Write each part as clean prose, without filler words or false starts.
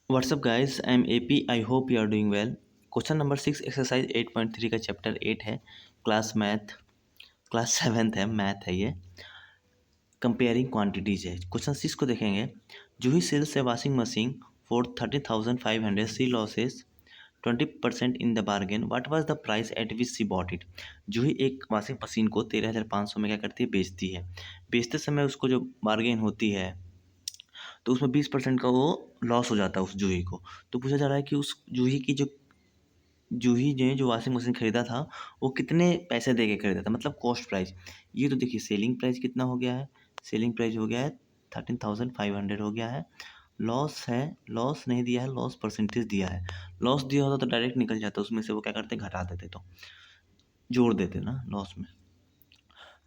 What's up guys? I'm AP. I hope you are doing well. Question number 6 exercise 8.3 का chapter 8 है। Class 7th है, math है ये। Comparing quantities है। Question 6 को देखेंगे। Juhi sells a washing machine for 30,500, she loses 20% in the bargain. What was the price at which she bought it. Juhi एक washing machine को 13,500 में क्या करती है, बेचती है। बेचते समय उसको जो बार्गेन होती है तो उसमें 20% का वो लॉस हो जाता है उस जूही को। तो पूछा जा रहा है कि उस जूही ने जो वॉशिंग मशीन खरीदा था वो कितने पैसे दे के खरीदा था, मतलब कॉस्ट प्राइस। ये तो देखिए सेलिंग प्राइस कितना हो गया है, सेलिंग प्राइस हो गया है 13,500 हो गया है। लॉस है, लॉस नहीं दिया है, लॉस परसेंटेज दिया है। लॉस दिया होता तो डायरेक्ट निकल जाता, उसमें से वो क्या करते, घटा देते, तो जोड़ देते ना लॉस में।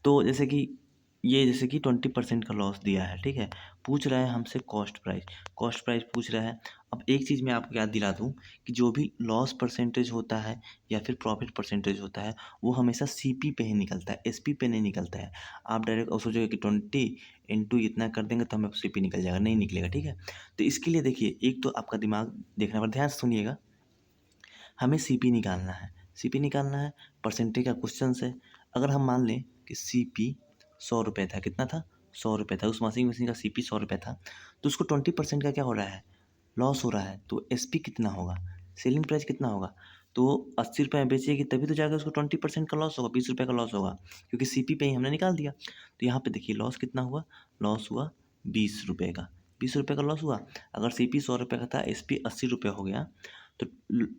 तो जैसे कि 20% का लॉस दिया है, ठीक है। पूछ रहा है हमसे कॉस्ट प्राइस पूछ रहा है। अब एक चीज़ मैं आपको याद दिला दूँ कि जो भी लॉस परसेंटेज होता है या फिर प्रॉफिट परसेंटेज होता है वो हमेशा सीपी पे ही निकलता है, एसपी पे नहीं निकलता है। आप डायरेक्ट सोचोगे कि 20 इतना कर देंगे तो हमें सीपी निकल जाएगा, नहीं निकलेगा, ठीक है। तो इसके लिए देखिए, एक तो आपका दिमाग देखना पर ध्यान से सुनिएगा। हमें सीपी निकालना है, सीपी निकालना है, परसेंटेज का क्वेश्चन है। अगर हम मान लें कि सीपी 100 रुपये था, कितना था, 100 रुपये था, उस वॉशिंग मशीन का सीपी 100 रुपये था, तो उसको 20% का क्या हो रहा है, लॉस हो रहा है। तो एसपी कितना होगा, सेलिंग प्राइस कितना होगा, तो 80 रुपये में बेचेगी तभी तो जाकर उसको 20% का लॉस होगा, 20 रुपये का लॉस होगा, क्योंकि सीपी पे ही हमने निकाल दिया। तो यहाँ पे देखिए लॉस कितना हुआ, लॉस हुआ 20 रुपये का, 20 रुपये का लॉस हुआ। अगर सीपी 100 रुपये का था, एसपी 80 रुपये हो गया, तो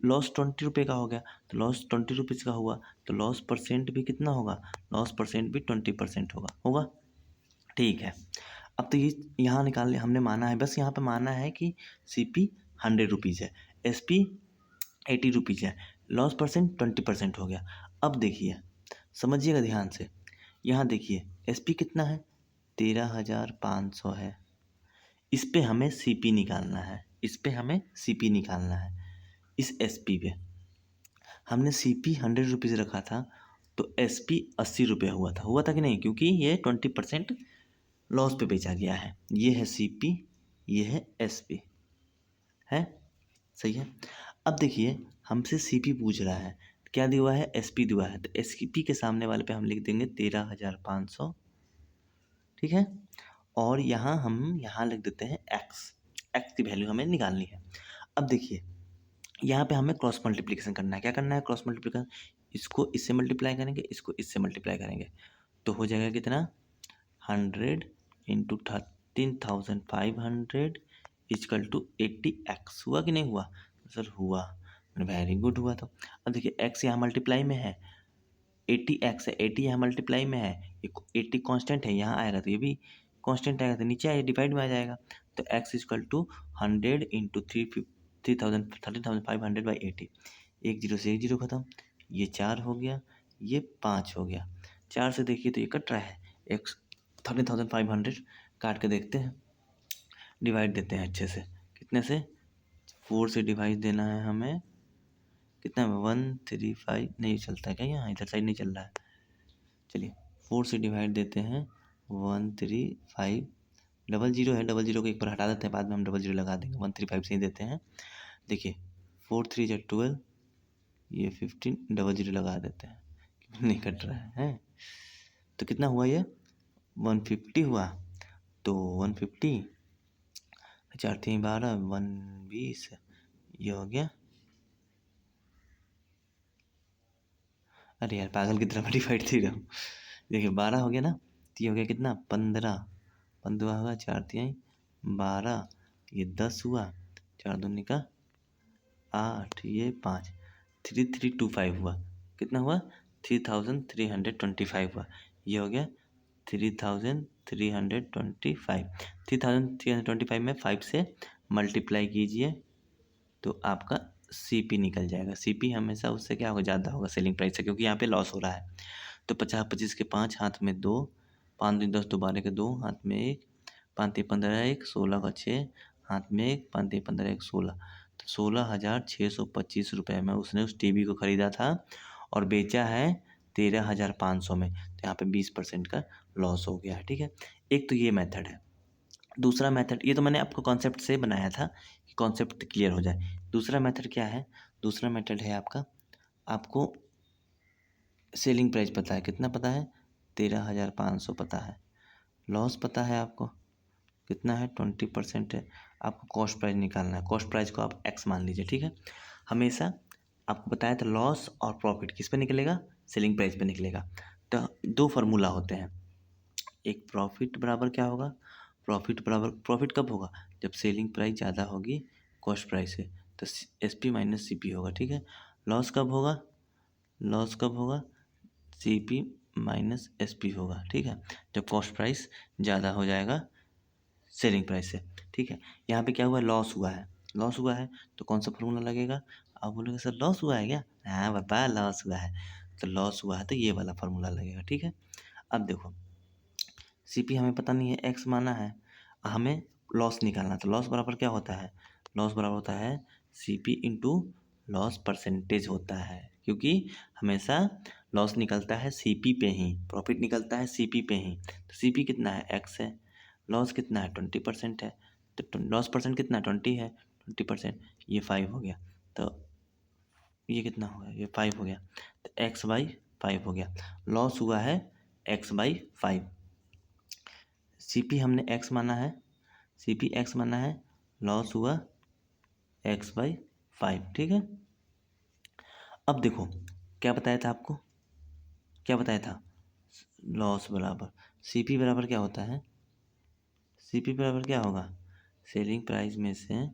लॉस 20 रुपये का हो गया। तो लॉस 20 रुपीज़ का हुआ, तो लॉस परसेंट भी कितना होगा, लॉस परसेंट भी 20% होगा। ठीक है। अब तो ये यहाँ निकालने हमने माना है, बस यहाँ पे माना है कि सीपी 100 रुपीज़ है, एसपी 80 रुपीज़ है, लॉस परसेंट 20% हो गया। अब देखिए, समझिएगा ध्यान से। यहाँ देखिए एसपी कितना है, 13,500 है। इस पे हमें सीपी निकालना है, इस पे हमें सीपी निकालना है। इस एसपी पे हमने सीपी 100 रुपीज़ रखा था, तो एसपी 80 रुपये हुआ था कि नहीं, क्योंकि ये 20% लॉस पे बेचा गया है। ये है सीपी, ये है एसपी, है सही है। अब देखिए हमसे सीपी पूछ रहा है, क्या दिया हुआ है, एसपी दिया है, तो एसपी के सामने वाले पे हम लिख देंगे 13,500, ठीक है। और यहाँ लिख देते हैं एक्स, एक्स की वैल्यू हमें निकालनी है। अब देखिए यहाँ पे हमें क्रॉस मल्टीप्लिकेशन करना है। क्या करना है, क्रॉस मल्टीप्लिकेशन, इसको इससे मल्टीप्लाई करेंगे, इसको इससे मल्टीप्लाई करेंगे, तो हो जाएगा कितना, 100 × 13,500 इजकल टू 80x। हुआ कि नहीं हुआ, सर हुआ, वेरी गुड हुआ। तो अब देखिए x यहाँ मल्टीप्लाई में है, 80x है, 80 यहाँ मल्टीप्लाई में है, 80 कांस्टेंट है, यहाँ आएगा तो ये भी कांस्टेंट आएगा, तो नीचे आएगा डिवाइड में आ जाएगा। तो x इजकल टू 100 × 3,500/80। एक जीरो से एक जीरो खत्म, ये 4 हो गया, ये 5 हो गया। 4 से देखिए तो ये कट रहा है, x 13,500 काट के देखते हैं, डिवाइड देते हैं अच्छे से, कितने से, 4 से डिवाइड देना है हमें, कितना 135 नहीं चलता क्या, यहाँ इधर साइड नहीं चल रहा है, चलिए 4 से डिवाइड देते हैं, 135, डबल जीरो है, डबल जीरो को एक बार हटा देते हैं, बाद में हम डबल जीरो लगा देंगे, 135 से ही देते हैं। देखिए 4 3 जा 12, ये 15, डबल जीरो लगा देते हैं, नहीं कट रहा है। तो कितना हुआ ये, 150 हुआ। तो 150, 4 3 12, 120, ये हो गया, अरे यार पागल की तरह डिवाइड दे रहा हूँ। देखिए 12 हो गया ना, तो ये हो गया कितना, 15, 15 होगा, 4 3 12, ये 10 हुआ, 4 दूनी का 8, ये 5, 3325 हुआ, कितना हुआ, 3,325 हुआ। ये हो गया 3,325, 3,325 में 5 से मल्टीप्लाई कीजिए तो आपका सीपी निकल जाएगा। सीपी हमेशा उससे क्या होगा, ज़्यादा होगा सेलिंग प्राइस से, क्योंकि यहाँ पे लॉस हो रहा है। तो 50 25 के 5, हाथ में 2, 5 दूनी 10, 2 12 के 2, हाथ में 1, 5 3 15 1, 16 का 6, हाथ में 1, 5 3 15 1, 16। तो 16,625 रुपये में उसने उस टीवी को ख़रीदा था और बेचा है 13,500 में। तो यहाँ पे 20% का लॉस हो गया है, ठीक है। एक तो ये मेथड है। दूसरा मेथड, ये तो मैंने आपको कॉन्सेप्ट से बनाया था कि कॉन्सेप्ट क्लियर हो जाए। दूसरा मेथड क्या है? दूसरा मेथड है आपका, आपको सेलिंग प्राइस पता है, कितना पता है? 13,500 पता है। लॉस पता है आपको कितना है? 20% है। आपको कॉस्ट प्राइस निकालना है। कॉस्ट प्राइस को आप एक्स मान लीजिए, ठीक है। हमेशा आपको बताया था लॉस और प्रॉफिट किस पे निकलेगा? सेलिंग प्राइस पे निकलेगा। तो दो फार्मूला होते हैं, एक प्रॉफिट बराबर क्या होगा? प्रॉफिट बराबर, प्रॉफिट कब होगा? जब सेलिंग प्राइस ज़्यादा होगी कॉस्ट प्राइस से, तो S P minus C P होगा, ठीक है। लॉस कब होगा? लॉस कब होगा? C P minus S P होगा, ठीक है, जब कॉस्ट प्राइस ज़्यादा हो जाएगा सेलिंग प्राइस से, ठीक है। यहाँ पे क्या हुआ? लॉस हुआ है। लॉस हुआ है तो कौन सा फार्मूला लगेगा? आप बोलोगे सर लॉस हुआ है क्या? हाँ पापा लॉस हुआ है, तो लॉस हुआ है तो ये वाला फार्मूला लगेगा, ठीक है। अब देखो, सी पी हमें पता नहीं है, एक्स माना है, हमें लॉस निकालना, तो लॉस बराबर क्या होता है? लॉस बराबर होता है C P into loss percentage होता है, क्योंकि हमेशा लॉस निकलता है सी पी पे ही, प्रॉफिट निकलता है सी पी पे ही। तो सी पी कितना है? एक्स है। लॉस कितना है? 20% है। तो लॉस परसेंट कितना? 20 है। 20%, ये 5 हो गया। तो ये कितना हो गया? ये 5 हो गया। तो एक्स बाई 5 हो गया। लॉस हुआ है एक्स बाई 5। सी पी हमने एक्स माना है, सी पी एक्स माना है, लॉस हुआ एक्स बाई 5, ठीक है। अब देखो, क्या बताया था आपको? क्या बताया था? लॉस बराबर सी पी बराबर क्या होता है? सी पी बराबर क्या होगा? सेलिंग प्राइस में से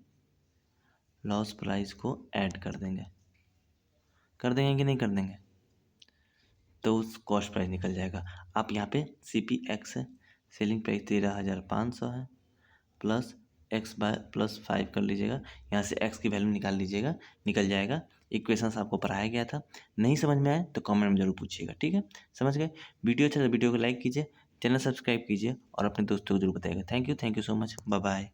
लॉस प्राइस को ऐड कर देंगे कि नहीं कर देंगे? तो उस कॉस्ट प्राइस निकल जाएगा। आप यहाँ पे सी पी एक्स है, सेलिंग प्राइस 13,500 है, प्लस एक्स बाय प्लस 5 कर लीजिएगा, यहाँ से एक्स की वैल्यू निकाल लीजिएगा, निकल जाएगा। इक्वेशंस आपको पढ़ाया गया था, नहीं समझ में आए तो कमेंट में ज़रूर पूछिएगा, ठीक है। समझ गए? वीडियो अच्छा तो वीडियो को लाइक कीजिए, चैनल सब्सक्राइब कीजिए और अपने दोस्तों को जरूर बताइएगा। Thank you so much, bye bye.